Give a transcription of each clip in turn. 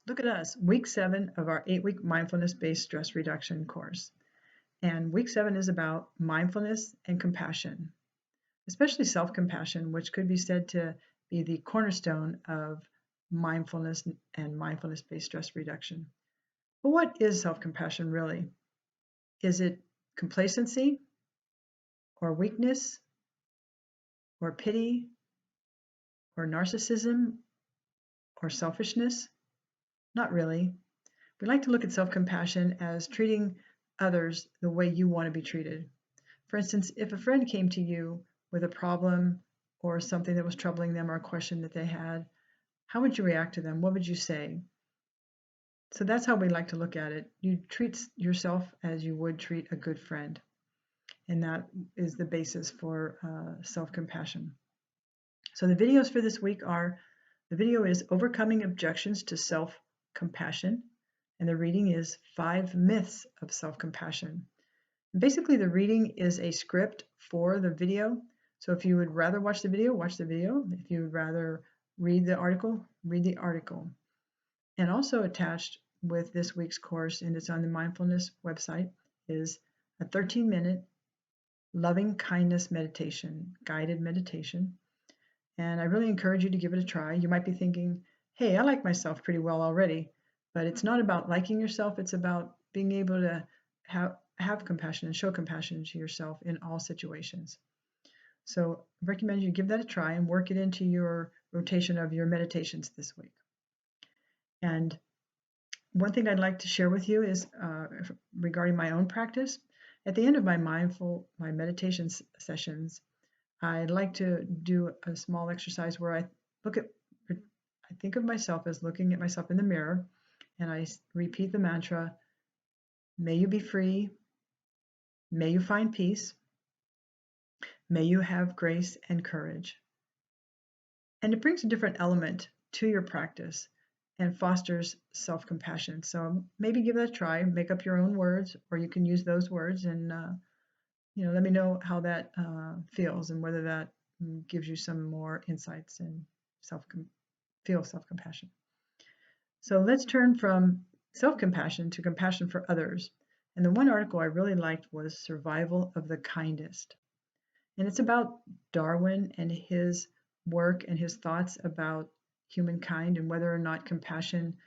Look at us, week 7 of our 8-week mindfulness-based stress reduction course. And week 7 is about mindfulness and compassion, especially self-compassion, which could be said to be the cornerstone of mindfulness and mindfulness-based stress reduction. But what is self-compassion really? Is it complacency or weakness or pity or narcissism or selfishness? Not really. We like to look at self-compassion as treating others the way you want to be treated. For instance, if a friend came to you with a problem or something that was troubling them or a question that they had, how would you react to them? What would you say? So that's how we like to look at it. You treat yourself as you would treat a good friend. And that is the basis for self-compassion. So the videos for this week are, the video is Overcoming Objections to Self-Compassion, and the reading is 5 Myths of Self-Compassion. Basically, the reading is a script for the video. So if you would rather watch the video, watch the video. If you would rather read the article, read the article. And also attached with this week's course, and it's on the mindfulness website, is a 13-minute loving kindness meditation, guided meditation. And I really encourage you to give it a try. You might be thinking, hey, I like myself pretty well already, but it's not about liking yourself. It's about being able to have compassion and show compassion to yourself in all situations. So I recommend you give that a try and work it into your rotation of your meditations this week. And one thing I'd like to share with you is regarding my own practice. At the end of my meditation sessions, I'd like to do a small exercise where I think of myself as looking at myself in the mirror, and I repeat the mantra, may you be free, may you find peace, may you have grace and courage. And it brings a different element to your practice and fosters self-compassion. So maybe give that a try, make up your own words, or you can use those words and let me know how that feels and whether that gives you some more insights and feel self-compassion. So let's turn from self-compassion to compassion for others. And the one article I really liked was Survival of the Kindest. And it's about Darwin and his work and his thoughts about humankind and whether or not compassion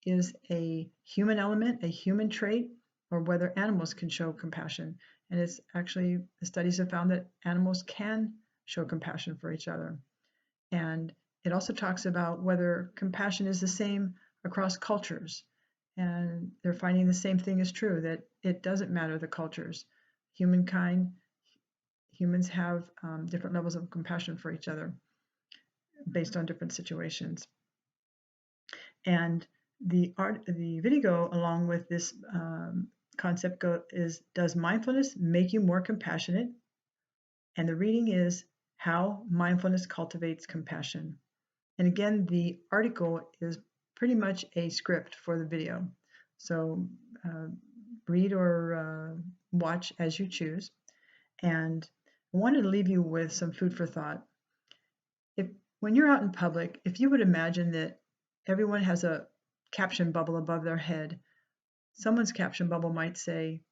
is a human element, a human trait, or whether animals can show compassion. And it's actually, the studies have found that animals can show compassion for each other. And it also talks about whether compassion is the same across cultures. And they're finding the same thing is true, that it doesn't matter the cultures. Humans have different levels of compassion for each other based on different situations. And the video along with this concept is, does mindfulness make you more compassionate? And the reading is How Mindfulness Cultivates Compassion. And again, the article is pretty much a script for the video. So read or watch as you choose. And I wanted to leave you with some food for thought. When you're out in public, if you would imagine that everyone has a caption bubble above their head, someone's caption bubble might say,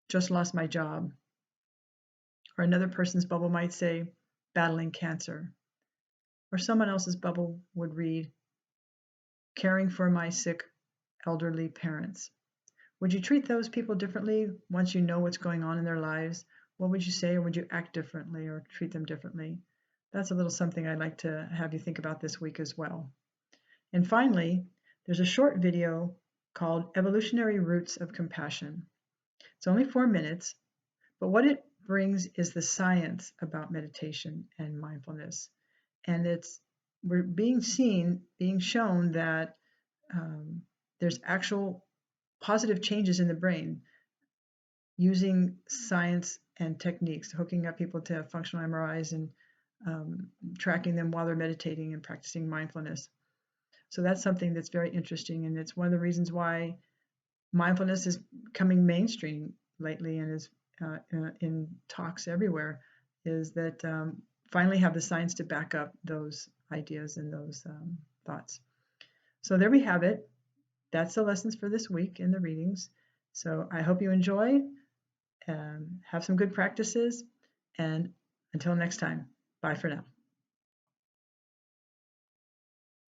just lost my job. Or another person's bubble might say, battling cancer. Or someone else's bubble would read, caring for my sick elderly parents. Would you treat those people differently once you know what's going on in their lives? What would you say, or would you act differently or treat them differently? That's a little something I'd like to have you think about this week as well. And finally, there's a short video called Evolutionary Roots of Compassion. It's only 4 minutes, but what it brings is the science about meditation and mindfulness. And we're being shown that there's actual positive changes in the brain using science and techniques, hooking up people to functional MRIs and tracking them while they're meditating and practicing mindfulness. So that's something that's very interesting, and it's one of the reasons why mindfulness is becoming mainstream lately and is in talks everywhere, is that finally have the science to back up those ideas and those thoughts. So there we have it. that's the lessons for this week in the readings. So I hope you enjoy, have some good practices, and until next time, bye for now.